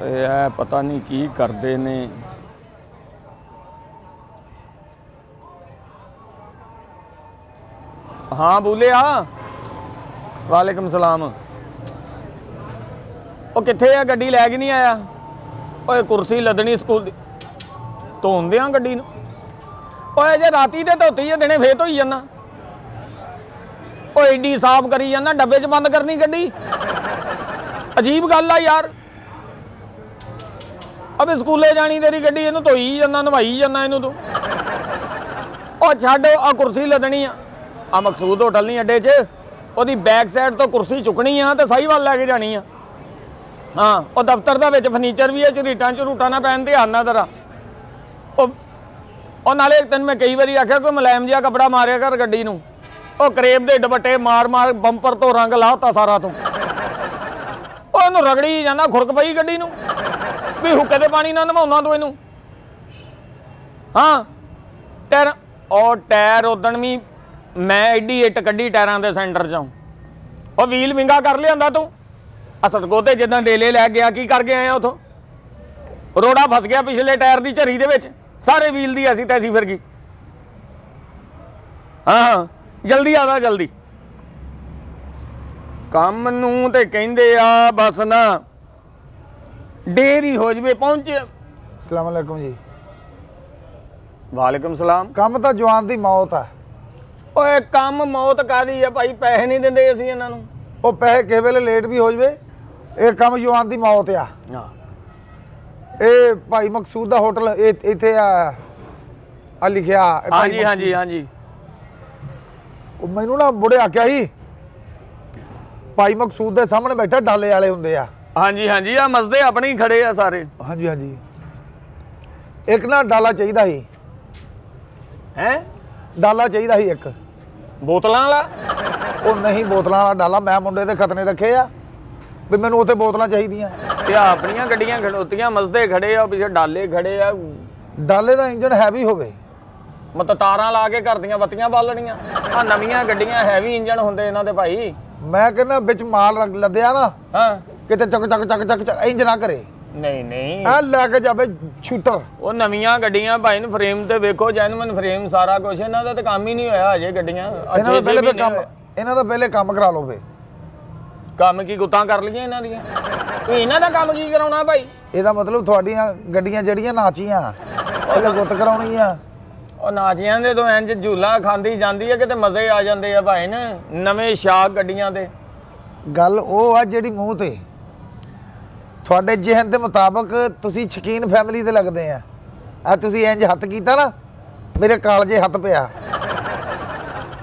ਇਹ ਪਤਾ ਨਹੀਂ ਕੀ ਕਰਦੇ ਨੇ। हाँ बोलिया वालेकुम सलाम। ਉਹ ਕਿੱਥੇ ਆ ਗੱਡੀ ਲੈ ਕੇ ਨਹੀਂ ਆਇਆ? ਓਏ ਕੁਰਸੀ ਲੱਦਣੀ ਸਕੂਲ ਦੀ ਧੋਣ ਦਿਆਂ ਗੱਡੀ ਨੂੰ। ਓਏ ਜੇ ਰਾਤੀ ਤੇ ਧੋਤੀ ਜੇ ਦਿਨੇ ਫੇਰ ਧੋਈ ਜਾਂਦਾ। ਓਏ ਏਡੀ ਸਾਫ਼ ਕਰੀ ਜਾਂਦਾ ਡੱਬੇ 'ਚ ਬੰਦ ਕਰਨੀ ਗੱਡੀ। ਅਜੀਬ ਗੱਲ ਆ ਯਾਰ। ਅਬੇ ਸਕੂਲੇ ਜਾਣੀ ਤੇਰੀ ਗੱਡੀ ਇਹਨੂੰ ਧੋਈ ਜਾਂਦਾ ਨਵਾਈ ਜਾਂਦਾ ਇਹਨੂੰ ਤੂੰ। ਉਹ ਛੱਡ ਆ ਕੁਰਸੀ ਲੱਦਣੀ ਆ। ਆ ਮਕਸੂਦ ਹੋਟਲ ਨਹੀਂ ਅੱਡੇ 'ਚ ਉਹਦੀ ਬੈਕ ਸਾਈਡ ਤੋਂ ਕੁਰਸੀ ਚੁੱਕਣੀ ਆ ਤੇ ਸਾਹੀਵਾਲ ਲੈ ਕੇ ਜਾਣੀ ਆ। हाँ और दफ्तर का फर्नीचर भी है झरीटा झरूटा ना पैन ध्यान ना तेरा। और नाले तेन मैं कई बार आख्या कोई मुलायम जिहा कपड़ा मारिया कर गड्डी नूं। ओ करेब दे दुपट्टे मार मार बंपर तो रंग लाता सारा तू। ओनू रगड़ी जाना खुरक पई गड्डी नूं भी हुक्के दे पानी ना नवाउणा तू इनू। हाँ टायर और टायर उदण भी मैं एडी इट कड्डी टायरां दे सेंटर चों। और व्हील विंगा कर लिया तू। सतगोते जिदा डेले लै गया की करके आया उतों रोड़ा फस गया पिछले टायर की झरी दे सारे व्हील की ऐसी तैसी फिर गई। हाँ जल्दी आ जल्दी काम नूं ते कहंदे आ बस ना देर ही हो जाए पहुंचे। अस्सलाम वालेकुम जी। वालेकुम सलाम। काम तो जवान की मौत है। ओए काम मौत कादी है भाई पैसे नहीं देंदे असीं इन्हां नूं। वो पैसे किस वेले लेट भी हो जाए ये काम जवान की मौत आ। ये भाई मकसूद दा होटल इत्थे आ लिखिया। हाँ जी हाँ जी हाँ जी। मैनू ना बुढ़े आख्या ही भाई मकसूद दे सामने बैठा डाले वाले हुंदे आ। हाँ जी हाँ जी आ मसदे अपने ही खड़े आ सारे। हाँ जी हाँ जी। एक ना डाला चाहिदा ही हैं डाला चाहिदा ही एक बोतलां वाला। ਉਹ ਨਹੀਂ ਬੋਤਲਾਂ ਵਾਲਾ ਡਾਲਾ ਮੈਂ ਮੁੰਡੇ ਦੇ ਖਤਨੇ ਰੱਖੇ ਆ ਵੀ ਮੈਨੂੰ ਉੱਥੇ ਬੋਤਲਾਂ ਚਾਹੀਦੀਆਂ। ਤੇ ਆਪਣੀਆਂ ਗੱਡੀਆਂ ਖੜੋਤੀਆਂ ਮਸਦੇ ਖੜੇ ਆ ਪਿੱਛੇ ਡਾਲੇ ਖੜੇ ਆ। ਡਾਲੇ ਦਾ ਇੰਜਨ ਹੈਵੀ ਹੋਵੇ ਮਤ ਤਾਰਾਂ ਲਾ ਕੇ ਘਰ ਦੀਆਂ ਬੱਤੀਆਂ ਬਾਲਣੀਆਂ। ਆ ਨਵੀਆਂ ਗੱਡੀਆਂ ਹੈਵੀ ਇੰਜਨ ਹੁੰਦੇ ਇਹਨਾਂ ਦੇ ਭਾਈ। ਮੈਂ ਕਹਿੰਦਾ ਵਿੱਚ ਮਾਲ ਲੱਦਿਆ ਨਾ ਹਾਂ ਕਿਤੇ ਚੱਕ ਚੱਕ ਚੱਕ ਚੱਕ ਚੱਕ ਇੰਜ ਨਾ ਕਰੇ। ਨਹੀਂ ਨਹੀਂ ਆ ਲੈ ਕੇ ਜਾਵੇ ਸ਼ੂਟਰ। ਉਹ ਨਵੀਆਂ ਗੱਡੀਆਂ ਭਾਈ ਨੂੰ ਫਰੇਮ ਤੇ ਵੇਖੋ ਜੈਨੂਇਨ ਫਰੇਮ ਸਾਰਾ ਕੁਝ ਇਹਨਾਂ ਦਾ ਤੇ ਕੰਮ ਹੀ ਨਹੀਂ ਹੋਇਆ ਅਜੇ ਗੱਡੀਆਂ। ਇਹਨਾਂ ਦਾ ਪਹਿਲੇ ਕੰਮ ਕਰਾ ਲਓ ਫੇ। ਕੰਮ ਕੀ ਗੁੱਤਾਂ ਕਰ ਲਈਆਂ ਇਹਨਾਂ ਦੀਆਂ। ਤੂੰ ਇਹਨਾਂ ਦਾ ਕੰਮ ਕੀ ਕਰਾਉਣਾ ਭਾਈ? ਇਹਦਾ ਮਤਲਬ ਤੁਹਾਡੀਆਂ ਗੱਡੀਆਂ ਜਿਹੜੀਆਂ ਨਾਚੀਆਂ ਪਹਿਲੇ ਗੁੱਤ ਕਰਾਉਣੀ ਆ। ਉਹ ਨਾਚੀਆਂ ਦੇ ਤੋਂ ਇੰਜ ਝੂਲਾ ਖਾਂਦੀ ਜਾਂਦੀ ਹੈ ਕਿਤੇ ਮਜ਼ੇ ਆ ਜਾਂਦੇ ਆ ਭਾਈ ਨੇ ਨਵੇਂ ਸ਼ਾਕ ਗੱਡੀਆਂ ਦੇ। ਗੱਲ ਉਹ ਆ ਜਿਹੜੀ ਮੂੰਹ ਤੇ ਤੁਹਾਡੇ ਜਿਹਨ ਦੇ ਮੁਤਾਬਕ ਤੁਸੀਂ ਸ਼ਕੀਨ ਫੈਮਿਲੀ ਦੇ ਲੱਗਦੇ ਆ। ਆ ਤੁਸੀਂ ਇੰਜ ਹੱਥ ਕੀਤਾ ਨਾ ਮੇਰੇ ਕਾਲਜੇ ਹੱਥ ਪਿਆ।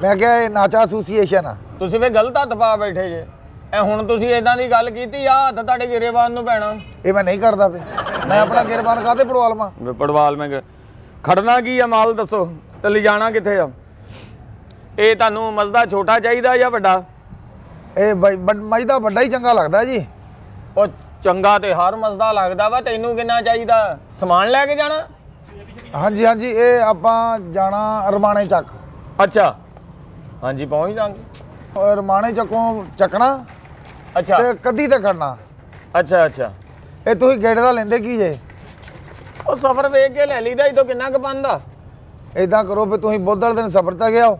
ਮੈਂ ਕਿਹਾ ਇਹ ਨਾਚਾ ਐਸੋਸੀਏਸ਼ਨ ਆ। ਤੁਸੀਂ ਵੀ ਗਲਤ ਹੱਥ ਪਾ ਬੈਠੇ ਜੇ। ਇਹ ਹੁਣ ਤੁਸੀਂ ਇਦਾਂ ਦੀ ਗੱਲ ਕੀਤੀ ਆ ਹੱਥ ਤੁਹਾਡੇ ਗਿਰੇਬਾਨ ਨੂੰ ਪੈਣਾ। ਇਹ ਮੈਂ ਨਹੀਂ ਕਰਦਾ ਵੇ। ਮੈਂ ਆਪਣਾ ਗਿਰਬਾਨ ਕਾਹਦੇ ਪੜਵਾ ਲਵਾਂ? ਪੜਵਾਲ ਮੈਂ ਖੜਨਾ ਕੀ ਆ ਮਾਲ ਦੱਸੋ ਤੇ ਲਿਜਾਣਾ ਕਿੱਥੇ ਆ? ਇਹ ਤੁਹਾਨੂੰ ਮਜ਼ਦਾ ਛੋਟਾ ਚਾਹੀਦਾ ਜਾਂ ਵੱਡਾ? ਇਹ ਮਜ਼ਦਾ ਵੱਡਾ ਹੀ ਚੰਗਾ ਲੱਗਦਾ ਜੀ। ਉਹ ਚੰਗਾ ਤੇ ਹਰ ਮਜ਼ਦਾ ਲੱਗਦਾ ਵਾ ਤੈਨੂੰ ਕਿੰਨਾ ਚਾਹੀਦਾ? ਸਮਾਨ ਲੈ ਕੇ ਜਾਣਾ? ਹਾਂਜੀ ਹਾਂਜੀ ਇਹ ਆਪਾਂ ਜਾਣਾ ਰਮਾਣੇ ਚੱਕ। ਅੱਛਾ ਹਾਂਜੀ ਪਹੁੰਚ ਜਾਵਾਂਗੇ। ਰਮਾਣੇ ਚੱਕੋਂ ਚੱਕਣਾ ਅੱਛਾ ਤੇ ਕੱਦੀ ਤੇ ਖੜਨਾ। ਅੱਛਾ ਅੱਛਾ ਇਹ ਤੁਸੀਂ ਗੇੜੇ ਦਾ ਲੈਂਦੇ ਕੀ ਜੇ? ਉਹ ਸਫ਼ਰ ਵੇਖ ਕੇ ਲੈ ਲਈਦਾ ਇਦੋਂ ਕਿੰਨਾ ਕੁ ਬਣਦਾ। ਇਦਾਂ ਕਰੋ ਵੀ ਤੁਸੀਂ ਬੁੱਧਵਾਰ ਦਿਨ ਸਫ਼ਰ ਤੇ ਗਿਆ ਹੋ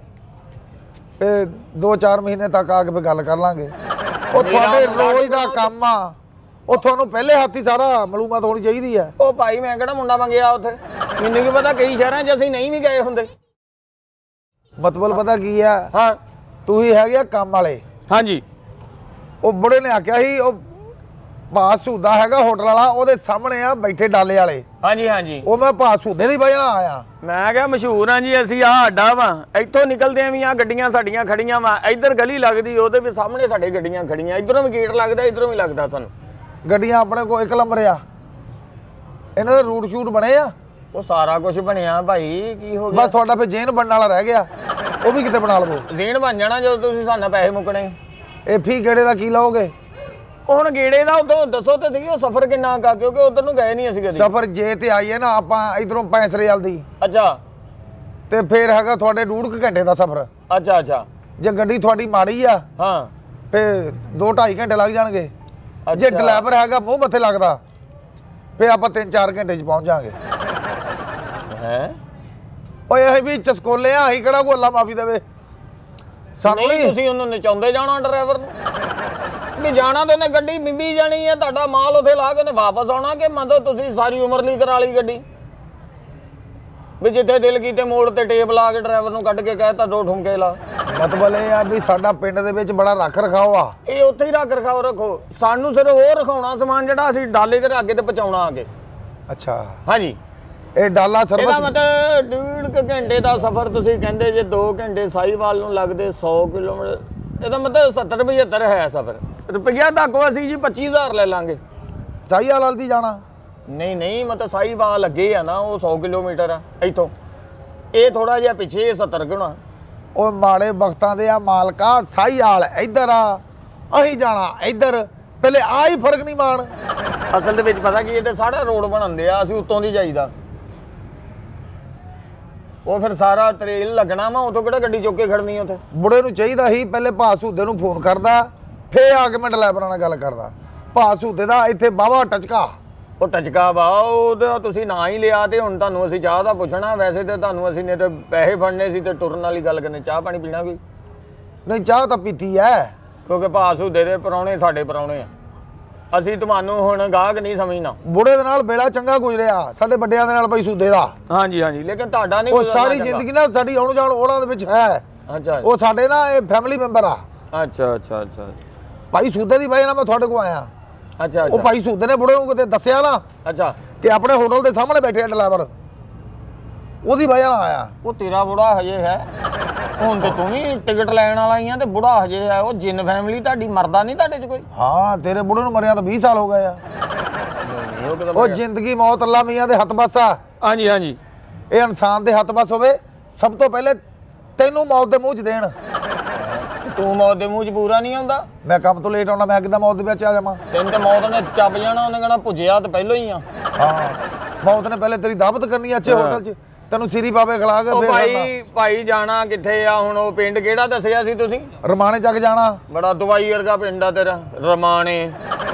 ਤੇ 2-4 ਮਹੀਨੇ ਤੱਕ ਆ ਕੇ ਫਿਰ ਗੱਲ ਕਰ ਲਾਂਗੇ। ਉਹ ਤੁਹਾਡੇ ਰੋਜ਼ ਦਾ ਕੰਮ ਆ। ਉਹ ਤੁਹਾਨੂੰ ਪਹਿਲੇ ਹੱਥ ਹੀ ਸਾਰਾ ਮਾਲੂਮਾਤ ਹੋਣੀ ਚਾਹੀਦੀ ਆ। ਉਹ ਭਾਈ ਮੈਂ ਕਿਹੜਾ ਮੁੰਡਾ ਮੰਗਿਆ ਉੱਥੇ। ਮੈਨੂੰ ਕੀ ਪਤਾ ਕਈ ਸ਼ਹਿਰਾਂ 'ਚ ਅਸੀਂ ਨਹੀਂ ਵੀ ਗਏ ਹੁੰਦੇ। ਮਤਲਬ ਪਤਾ ਕੀ ਆ? ਹਾਂ ਤੁਸੀਂ ਹੈਗੇ ਕੰਮ ਵਾਲੇ। ਹਾਂਜੀ ਉਹ ਬੁੜੇ ਨੇ ਆਖਿਆ ਸੀ ਉਹ ਭਾਸ ਸੂਦਾ ਹੈਗਾ ਹੋਟਲ ਵਾਲਾ ਉਹਦੇ ਸਾਹਮਣੇ ਆ ਬੈਠੇ ਡਾਲੇ ਵਾਲੇ। ਹਾਂਜੀ ਹਾਂਜੀ ਉਹ ਮੈਂ ਭਾਸ ਸੂਦੇ ਦੀ ਵਜ੍ਹਾ ਨਾਲ ਆਇਆ। ਮੈਂ ਕਿਹਾ ਮਸ਼ਹੂਰ ਆ ਜੀ ਅਸੀਂ ਆ ਅੱਡਾ ਵਾ ਇੱਥੋਂ ਨਿਕਲਦੇ ਆਂ ਵੀ ਆ ਗੱਡੀਆਂ ਸਾਡੀਆਂ ਖੜੀਆਂ ਵਾ ਇੱਧਰ ਗਲੀ ਲੱਗਦੀ ਉਹਦੇ ਵੀ ਸਾਹਮਣੇ ਸਾਡੇ ਗੱਡੀਆਂ ਖੜੀਆਂ ਇੱਧਰੋਂ ਵੀ ਗੇਟ ਲੱਗਦਾ ਇੱਧਰੋਂ ਵੀ ਲੱਗਦਾ ਸਾਨੂੰ। ਗੱਡੀਆਂ ਆਪਣੇ ਕੋਲ ਇੱਕ ਨੰਬਰ ਆ। ਇਹਨਾਂ ਦੇ ਰੂਟ ਸ਼ੂਟ ਬਣੇ ਆ। ਉਹ ਸਾਰਾ ਕੁਝ ਬਣਿਆ ਭਾਈ ਕੀ ਹੋ ਗਿਆ? ਬਸ ਤੁਹਾਡਾ ਫਿਰ ਜੇਨ ਬਣਨ ਵਾਲਾ ਰਹਿ ਗਿਆ ਉਹ ਵੀ ਕਿਤੇ ਬਣਾ ਲਵੋ। ਜ਼ੀਨ ਬਣ ਜਾਣਾ ਜਦੋਂ ਤੁਸੀਂ ਸਾਨੂੰ ਪੈਸੇ ਮੁੱਕਣੇ। ਇਹ ਫੀ ਗੇੜੇ ਦਾ ਕੀ ਲਓਗੇ? ਹੁਣ ਗੇੜੇ ਦਾ ਉਦੋਂ ਦੱਸੋ ਤੇ ਸਹੀ ਉਹ ਸਫ਼ਰ ਕਿੰਨਾ ਕਾ ਕਿਉਂਕਿ ਉਧਰ ਨੂੰ ਗਏ ਨਹੀਂ ਅਸੀਂ ਕਦੇ। ਸਫ਼ਰ ਜੇ ਤੇ ਆਈਏ ਨਾ ਆਪਾਂ ਇਧਰੋਂ ਪੈਂਸਰੇ ਜਲਦੀ ਅੱਛਾ ਤੇ ਫੇਰ ਹੈਗਾ ਤੁਹਾਡੇ 1.5 ਘੰਟੇ ਦਾ ਸਫ਼ਰ। ਅੱਛਾ ਅੱਛਾ ਜੇ ਗੱਡੀ ਤੁਹਾਡੀ ਮਾੜੀ ਆ ਹਾਂ ਫੇਰ 2-2.5 ਘੰਟੇ ਲੱਗ ਜਾਣਗੇ। ਜੇ ਡਰਾਈਵਰ ਹੈਗਾ ਮੂੰਹ ਮੱਥੇ ਲੱਗਦਾ ਫੇ ਆਪਾਂ 3-4 ਘੰਟੇ 'ਚ ਪਹੁੰਚ ਜਾਾਂਗੇ। ਹੈ ਓਏ ਇਹ ਵੀ ਚਸਕੋਲੇ ਆ, ਅਸੀਂ ਕਿਹੜਾ ਗੋਲਾ ਮਾਫੀ ਦੇਵੇ ਸਾਨੂੰ। ਨਹੀਂ ਤੁਸੀਂ ਉਹਨੂੰ ਨਚਾਉਂਦੇ ਜਾਣਾ ਡਰਾਈਵਰ ਨੂੰ ਵੀ ਜਾਣਾ ਤੇ ਉਹਨੇ ਗੱਡੀ ਬਿੰਬੀ ਜਾਣੀ ਹੈ, ਤੁਹਾਡਾ ਮਾਲ ਉੱਥੇ ਲਾ ਕੇ ਉਹਨੇ ਵਾਪਸ ਆਉਣਾ ਕਿ ਮੰਨ ਤੁਸੀਂ ਸਾਰੀ ਉਮਰ ਲਈ ਕਰਾ ਲਈ ਗੱਡੀ ਵੀ ਜਿੱਥੇ ਦਿਲ ਕੀਤੇ ਮੋੜ ਤੇ ਟੇਪ ਲਾ ਕੇ ਡਰਾਈਵਰ ਨੂੰ ਕੱਢ ਕੇ ਕਹਿਤਾ 2 ਠੁਮਕੇ ਲਾ। ਮਤਲਬ ਇਹ ਆ ਵੀ ਸਾਡਾ ਪਿੰਡ ਦੇ ਵਿੱਚ ਬੜਾ ਰੱਖ ਰਖਾਓ ਆ। ਇਹ ਉੱਥੇ ਹੀ ਰੱਖ ਰਖਾਓ ਰੱਖੋ, ਸਾਨੂੰ ਸਿਰਫ ਉਹ ਰਖਾਉਣਾ ਸਮਾਨ ਜਿਹੜਾ ਅਸੀਂ ਡਾਲੇ ਤੇ ਅੱਗੇ ਤੇ ਪਹੁੰਚਾਉਣਾ ਆਗੇ। ਅੱਛਾ ਹਾਂਜੀ ਇਹ ਡਾਲਾ ਇਹਦਾ ਸਰਵਿਸ ਮਤਲਬ 1.5 ਘੰਟੇ ਦਾ ਸਫ਼ਰ ਤੁਸੀਂ ਕਹਿੰਦੇ ਜੇ 2 ਘੰਟੇ ਸਾਹੀਵਾਲ ਨੂੰ ਲੱਗਦੇ 100 ਕਿਲੋਮੀਟਰ, ਇਹਦਾ ਮਤਲਬ 70-75 ਹੈ ਸਫ਼ਰ। ਰੁਪਈਆ ਤੱਕ ਅਸੀਂ ਜੀ 25,000 ਲੈ ਲਾਂਗੇ। ਸਾਈ ਵਾਲ ਦੀ ਜਾਣਾ ਨਹੀਂ ਮਤਲਬ ਸਾਹੀਵਾਲ ਅੱਗੇ ਆ ਨਾ, ਉਹ 100 ਕਿਲੋਮੀਟਰ ਆ ਇੱਥੋਂ, ਇਹ ਥੋੜਾ ਜਿਹਾ ਪਿੱਛੇ 70 ਗੁਣਾ। ਉਹ ਮਾੜੇ ਵਕਤਾਂ ਦੇ ਆ ਮਾਲਕਾ, ਸਾਈ ਵਾਲ ਇੱਧਰ ਆ, ਅਸੀਂ ਜਾਣਾ ਇੱਧਰ, ਪਹਿਲੇ ਆ ਹੀ ਫਰਕ ਨਹੀਂ ਮਾਣ। ਅਸਲ ਦੇ ਵਿੱਚ ਪਤਾ ਕੀ ਇਹ ਤੇ ਸਾਡਾ ਰੋਡ ਬਣਾਉਂਦੇ ਆ, ਅਸੀਂ ਉੱਤੋਂ ਦੀ ਜਾਈਦਾ, ਉਹ ਫਿਰ ਸਾਰਾ ਟ੍ਰੇਲ ਲੱਗਣਾ ਵਾ, ਉਤੋਂ ਕਿਹੜਾ ਗੱਡੀ ਚੁੱਕ ਕੇ ਖੜਨੀ ਉੱਥੇ। ਬੁੜੇ ਨੂੰ ਚਾਹੀਦਾ ਸੀ ਪਹਿਲੇ ਭਾਸੂਦੇ ਨੂੰ ਫੋਨ ਕਰਦਾ, ਫੇਰ ਆ ਕੇ ਮੈਂ ਡਰਾਈਵਰਾਂ ਨਾਲ ਗੱਲ ਕਰਦਾ। ਭਾਸੂਦੇ ਦਾ ਇੱਥੇ ਬਾਵਾ ਟਚਕਾ, ਉਹ ਟਚਕਾ ਵਾ, ਉਹਦਾ ਤੁਸੀਂ ਨਾ ਹੀ ਲਿਆ ਤੇ ਹੁਣ ਤੁਹਾਨੂੰ ਅਸੀਂ ਚਾਹ ਦਾ ਪੁੱਛਣਾ। ਵੈਸੇ ਤੇ ਤੁਹਾਨੂੰ ਅਸੀਂ ਨੇ ਤੇ ਪੈਸੇ ਫੜਨੇ ਸੀ ਤੇ ਟੁਰਨ ਵਾਲੀ ਗੱਲ ਕਰਨੀ, ਚਾਹ ਪਾਣੀ ਪੀਣਾ ਕੋਈ ਨਹੀਂ ਚਾਹ ਤਾਂ ਪੀਤੀ ਐ, ਕਿਉਂਕਿ ਭਾਸੂਦੇ ਦੇ ਪਰਾਉਣੇ ਸਾਡੇ ਪਰਾਉਣੇ ਆ, ਅਸੀਂ ਤੁਹਾਨੂੰ ਹੁਣ ਗਾਹਕ ਨਹੀਂ ਸਮਝਣਾ। ਬੁੜੇ ਦੇ ਨਾਲ ਬੇੜਾ ਚੰਗਾ ਗੁਜ਼ਰਿਆ, ਸਾਡੇ ਵੱਡਿਆਂ ਦੇ ਨਾਲ ਭਾਈ ਸੂਦੇ ਦਾ। ਹਾਂਜੀ ਲੇਕਿਨ ਤੁਹਾਡਾ ਨਹੀਂ ਉਹ ਸਾਰੀ ਜ਼ਿੰਦਗੀ ਨਾ ਸਾਡੀ ਆਉਣ ਜਾਣ ਉਹਨਾਂ ਦੇ ਵਿੱਚ ਹੈ। ਅੱਛਾ ਉਹ ਸਾਡੇ ਨਾ ਇਹ ਫੈਮਿਲੀ ਮੈਂਬਰ ਆ। ਅੱਛਾ ਭਾਈ ਸੂਦੇ ਦੀ ਵਜ੍ਹਾ ਨਾਲ ਮੈਂ ਤੁਹਾਡੇ ਕੋਲ ਆਇਆ। ਅੱਛਾ ਉਹ ਭਾਈ ਸੂਦੇ ਨੇ ਬੁੜੇ ਨੂੰ ਕਿਤੇ ਦੱਸਿਆ ਨਾ ਅੱਛਾ ਕਿ ਆਪਣੇ ਹੋਟਲ ਦੇ ਸਾਹਮਣੇ ਬੈਠੇ ਆ ਡਰਾਈਵਰ, ਉਹਦੀ ਵਜ੍ਹਾ ਨਾਲ ਆਇਆ। ਉਹ ਤੇਰਾ ਬੁੜਾ ਹਜੇ ਹੈ, ਹੁਣ ਤੇ ਤੂੰ ਵੀ ਟਿਕਟ ਲੈਣ ਵਾਲਾ ਹੀ ਆ ਤੇ ਬੁੜਾ ਹਜੇ ਹੈ। ਉਹ ਜਿੰਨ ਫੈਮਿਲੀ ਤੁਹਾਡੀ ਮਰਦਾ ਨਹੀਂ ਤੁਹਾਡੇ 'ਚ ਕੋਈ? ਹਾਂ ਤੇਰੇ ਬੁੜੇ ਨੂੰ ਮਰਿਆ ਤਾਂ 20 ਸਾਲ ਹੋ ਗਏ ਆ। ਉਹ ਜ਼ਿੰਦਗੀ ਮੌਤ ਅੱਲਾ ਮੀਆਂ ਦੇ ਹੱਥ ਬੱਸ ਆ। ਹਾਂਜੀ ਇਹ ਇਨਸਾਨ ਦੇ ਹੱਥ ਬੱਸ ਹੋਵੇ, ਸਭ ਤੋਂ ਪਹਿਲੇ ਤੈਨੂੰ ਮੌਤ ਦੇ ਮੂੰਹ 'ਚ ਦੇਣ। ਤੂੰ ਮੌਤ ਦੇ ਮੂੰਹ 'ਚ ਪੂਰਾ ਨਹੀਂ ਆਉਂਦਾ। ਮੈਂ ਕੰਮ ਤੋਂ ਲੇਟ ਆਉਣਾ, ਮੈਂ ਕਿੱਦਾਂ ਮੌਤ ਦੇ ਵਿੱਚ ਆ ਜਾਵਾਂ? ਤੈਨੂੰ ਤੇ ਮੌਤ ਨੇ ਚੱਬ ਜਾਣਾ, ਉਹਨੇ ਕਹਿਣਾ ਭੁੱਜਿਆ ਤੇ ਪਹਿਲਾਂ ਹੀ ਆ। ਹਾਂ ਮੌਤ ਨੇ ਪਹਿਲੇ ਤੇਰੀ ਦਾਵਤ ਕਰਨੀ ਅੱਛੇ ਹੋਟਲ 'ਚ, ਤੈਨੂੰ ਸਿਰੀ ਪਾਵੇ ਖਿਲਾ ਕੇ ਫੇਰ ਭਾਈ ਜਾਣਾ ਕਿੱਥੇ ਆ ਹੁਣ? ਉਹ ਪਿੰਡ ਕਿਹੜਾ ਦੱਸਿਆ ਸੀ ਤੁਸੀਂ? ਰਮਾਣੇ ਚੱਕ ਜਾਣਾ। ਬੜਾ ਦਵਾਈ ਵਰਗਾ ਪਿੰਡ ਆ ਤੇਰਾ ਰਮਾਣੇ।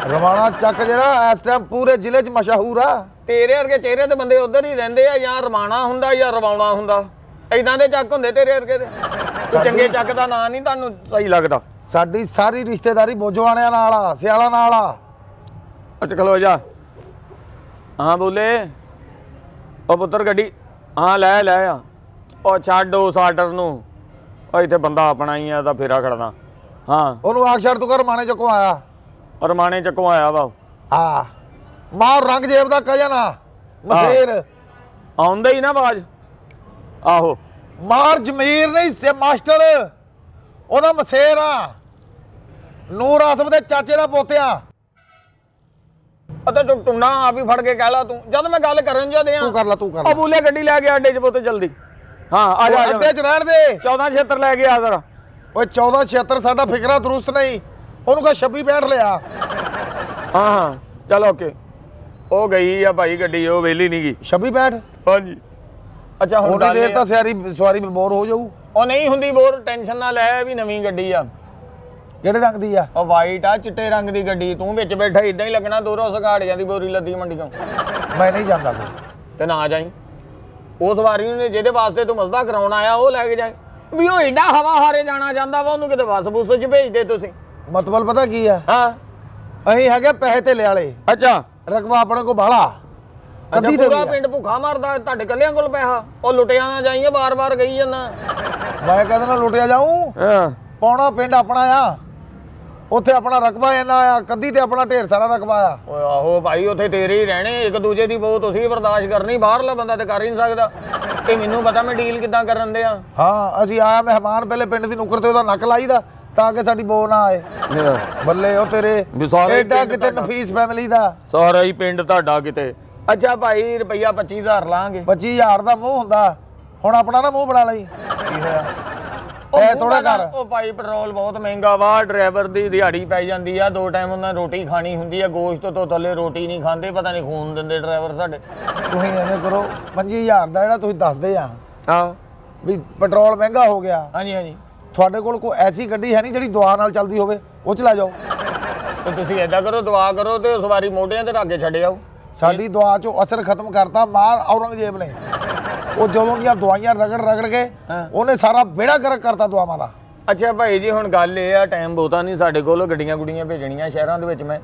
ਰਮਾਣਾ ਚੱਕ ਜਿਹੜਾ ਇਸ ਟਾਈਮ ਪੂਰੇ ਜ਼ਿਲ੍ਹੇ 'ਚ ਮਸ਼ਹੂਰ ਆ। ਤੇਰੇ ਵਰਗੇ ਚਿਹਰੇ ਤੇ ਬੰਦੇ ਉਧਰ ਹੀ ਰਹਿੰਦੇ ਆ, ਜਾਂ ਰਮਾਣਾ ਹੁੰਦਾ ਜਾਂ ਰਵਾਉਣਾ ਹੁੰਦਾ, ਏਦਾਂ ਦੇ ਚੱਕ ਹੁੰਦੇ ਤੇਰੇ ਵਰਗੇ ਦੇ। ਚੰਗੇ ਚੱਕ ਦਾ ਨਾਂ ਨਹੀਂ ਤੁਹਾਨੂੰ ਸਹੀ ਲੱਗਦਾ? ਸਾਡੀ ਸਾਰੀ ਰਿਸ਼ਤੇਦਾਰੀ ਬੋਝਵਾਣਿਆਂ ਨਾਲ ਆ, ਸਿਆਲਾਂ ਨਾਲ ਆ। ਅੱਛਾ ਖਲੋ ਜਾ। ਹਾਂ ਬੋਲੇ ਉਹ ਪੁੱਤਰ ਗੱਡੀ ਹਾਂ ਲੈ ਆ। ਉਹ ਛੱਡ ਉਹ ਸਾਟਰ ਨੂੰ, ਉਹ ਇੱਥੇ ਬੰਦਾ ਆਪਣਾ ਹੀ ਆ, ਤਾਂ ਫੇਰਾ ਖੜਨਾ। ਹਾਂ ਉਹਨੂੰ ਆਖ ਛੱਡ, ਤੂੰ ਕਰ ਰਮਾਣੇ ਚੱਕੋਂ ਆਇਆ। ਰਮਾਣੇ ਚੱਕੋਂ ਆਇਆ ਵਾ। ਹਾਂ ਮਾਰ ਰੰਗ ਜੇਬ ਦਾ ਕਹਿ ਜਾਣਾ ਮਸ਼ੇਰ ਆਉਂਦਾ ਹੀ ਨਾ ਆਵਾਜ਼। ਆਹੋ ਮਾਰ ਜਮੀਰ ਨਹੀਂ ਸੇ ਮਾਸਟਰ, ਉਹਦਾ ਮਸ਼ੇਰ ਆ, ਨੂਰ ਆਸਮ ਦੇ ਚਾਚੇ ਦਾ ਪੋਤਿਆ। ਅਤੇ ਤੂੰ ਟੁੰਡਾ ਆਪ ਹੀ ਫੜ ਕੇ ਕਹਿ ਲਾ ਤੂੰ, ਜਦ ਮੈਂ ਗੱਲ ਕਰਨ ਜਦੇ ਆ। ਤੂੰ ਕਰ ਲੈ ਆ ਬੋਲੇ ਗੱਡੀ ਲੈ ਕੇ ਅੱਡੇ 'ਚ ਪੁੱਤ ਜਲਦੀ। ਹਾਂ ਆ ਜਾ ਅੱਡੇ 'ਚ ਰਹਿਣ ਦੇ। 1476 ਲੈ ਕੇ ਆ ਜ਼ਰਾ। ਓਏ 1476 ਸਾਡਾ ਫਿਕਰਾ ਦਰੁਸਤ ਨਹੀਂ, ਉਹਨੂੰ ਕਹ 2665 ਲਿਆ। ਹਾਂ ਚਲ ਓਕੇ। ਉਹ ਗਈ ਆ ਭਾਈ ਗੱਡੀ, ਉਹ ਵੇਲੀ ਨਹੀਂ ਗਈ। 2665 ਹਾਂਜੀ ਅੱਛਾ ਹੁਣ ਉਹਨੇ ਦੇਰ ਤਾਂ ਸਵਾਰੀ ਬੋਰ ਹੋ ਜਾਊ। ਉਹ ਨਹੀਂ ਹੁੰਦੀ ਬੋਰ, ਟੈਨਸ਼ਨ ਨਾ ਲੈ, ਵੀ ਨਵੀਂ ਗੱਡੀ ਆ। ਕਿਹੜੇ ਰੰਗ ਦੀ ਆ? ਉਹ ਵਾਈਟ ਆ, ਚਿੱਟੇ ਰੰਗ ਦੀ ਗੱਡੀ। ਤੂੰ ਵਿੱਚ ਬੈਠਾ ਇਦਾਂ ਹੀ ਲੱਗਣਾ ਦੂਰੋਂ ਸਗਾੜੀਆਂ ਦੀ ਬੋਰੀ ਲੱਦੀ ਮੰਡੀਆਂ। ਮੈਂ ਨਹੀਂ ਜਾਂਦਾ ਫਿਰ। ਤੇ ਨਾ ਜਾਈ, ਉਸ ਵਾਰੀ ਨੇ ਜਿਹਦੇ ਵਾਸਤੇ ਤੂੰ ਮਸਦਾ ਕਰਾਉਣ ਆਇਆ ਉਹ ਲੈ ਕੇ ਜਾਏ। ਵੀ ਉਹ ਏਡਾ ਹਵਾ ਹਾਰੇ ਜਾਣਾ ਚਾਹੁੰਦਾ ਵਾ, ਉਹਨੂੰ ਕਿਤੇ ਬੱਸ ਬੁੱਸ 'ਚ ਭੇਜਦੇ ਤੁਸੀਂ। ਮਤਲਬ ਪਤਾ ਕੀ ਆ? ਹਾਂ ਅਸੀਂ ਹੈਗੇ ਪੈਸੇ ਧੇਲੇ ਵਾਲੇ। ਅੱਛਾ ਰਕਬਾ ਆਪਣੇ ਕੋਲ ਬਾਹਲਾ। ਕਦੀ ਪੂਰਾ ਪਿੰਡ ਭੁੱਖਾ ਮਰਦਾ, ਤੁਹਾਡੇ ਕੱਲਿਆਂ ਕੋਲ ਪੈਸਾ? ਉਹ ਲੁੱਟਿਆ ਨਾ ਜਾਈਏ, ਬਾਰ-ਬਾਰ ਗਈ ਜਾਂਦਾ। ਮੈਂ ਕਹਿੰਦਾ ਨਾ ਲੁੱਟਿਆ ਜਾਊਂ। ਹਾਂ ਪੌਣਾ ਪਿੰਡ ਆਪਣਾ ਆ, ਉੱਥੇ ਆਪਣਾ ਰਕਬਾ ਇੰਨਾ ਆ, ਕੱਦੀ ਤੇ ਆਪਣਾ ਢੇਰ ਸਾਰਾ ਰਕਬਾ ਆ। ਓਏ ਆਹੋ ਭਾਈ, ਉੱਥੇ ਤੇਰੇ ਹੀ ਰਹਿਣੇ, ਇੱਕ ਦੂਜੇ ਦੀ ਬਹੁਤ ਤੁਸੀਂ ਬਰਦਾਸ਼ਤ ਕਰਨੀ, ਬਾਹਰਲਾ ਬੰਦਾ ਤੇ ਕਰ ਹੀ ਨਹੀਂ ਸਕਦਾ। ਇਹ ਮੈਨੂੰ ਪਤਾ ਮੈਂ ਡੀਲ ਕਿੱਦਾਂ ਕਰਨ ਦੇ ਆ। ਹਾਂ ਅਸੀਂ ਆਇਆ ਮਹਿਮਾਨ, ਪਹਿਲੇ ਪਿੰਡ ਦੀ ਨੁੱਕਰ ਤੇ ਉਹਦਾ ਨੱਕ ਲਾਈਦਾ ਤਾਂ ਕਿ ਸਾਡੀ ਬੋ ਨਾ ਆਏ। ਬੱਲੇ ਉਹ ਤੇਰੇ ਐਡਾ ਕਿਤੇ ਨਫੀਸ ਫੈਮਿਲੀ ਦਾ ਸਾਰਾ ਹੀ ਪਿੰਡ ਤੁਹਾਡਾ ਕਿਤੇ। ਅੱਛਾ ਭਾਈ ਰੁਪਈਆ 25,000 ਲਾਂਗੇ। 25,000 ਦਾ ਮੂੰਹ ਹੁੰਦਾ, ਹੁਣ ਆਪਣਾ ਨਾ ਮੂੰਹ ਬਣਾ ਲਈ। ਕੀ ਹੋਇਆ? ਇਹ ਥੋੜਾ ਕਰ। ਉਹ ਭਾਈ ਪੈਟਰੋਲ ਬਹੁਤ ਮਹਿੰਗਾ ਵਾ, ਡਰਾਈਵਰ ਦੀ ਦਿਹਾੜੀ ਪੈ ਜਾਂਦੀ ਆ, 2 ਟਾਈਮ ਉਹਨਾਂ ਰੋਟੀ ਖਾਣੀ ਹੁੰਦੀ ਆ, ਗੋਸ਼ਤ ਤੋਂ ਥੱਲੇ ਰੋਟੀ ਨਹੀਂ ਖਾਂਦੇ, ਪਤਾ ਨਹੀਂ ਖੂਨ ਦਿੰਦੇ ਡਰਾਈਵਰ ਸਾਡੇ। ਤੁਸੀਂ ਐਵੇਂ ਕਰੋ, 25,000 ਦਾ ਜਿਹੜਾ ਤੁਸੀਂ ਦੱਸਦੇ ਆ ਹਾਂ ਵੀ ਪੈਟਰੋਲ ਮਹਿੰਗਾ ਹੋ ਗਿਆ, ਹਾਂਜੀ ਤੁਹਾਡੇ ਕੋਲ ਕੋਈ ਐਸੀ ਗੱਡੀ ਹੈ ਨਹੀਂ ਜਿਹੜੀ ਦੁਆ ਨਾਲ ਚੱਲਦੀ ਹੋਵੇ, ਉਹ ਚ ਲੈ ਜਾਓ। ਤੇ ਤੁਸੀਂ ਏਦਾਂ ਕਰੋ, ਦੁਆ ਕਰੋ ਤੇ ਸਵਾਰੀ ਮੋਢਿਆਂ ਤੇ ਰੱਖ ਕੇ ਛੱਡ ਆਓ। ਸਾਡੀ ਦੁਆ ਚੋਂ ਅਸਰ ਖਤਮ ਕਰਤਾ ਮਾਰ ਔਰੰਗਜ਼ੇਬ ਨੇ। ਉਹ ਜਦੋਂ ਦੀਆਂ ਦਵਾਈਆਂ ਰਗੜ ਕੇ ਉਹਨੇ ਸਾਰਾ ਬੇੜਾ ਗਰਕ ਕਰਤਾ ਦੁਆਵਾਂ ਦਾ। ਅੱਛਾ ਭਾਈ ਜੀ, ਹੁਣ ਗੱਲ ਇਹ ਆ, ਟਾਈਮ ਬਹੁਤਾ ਨਹੀਂ ਸਾਡੇ ਕੋਲ, ਗੱਡੀਆਂ ਗੁੱਡੀਆਂ ਭੇਜਣੀਆਂ ਸ਼ਹਿਰਾਂ ਦੇ ਵਿੱਚ ਮੈਂ,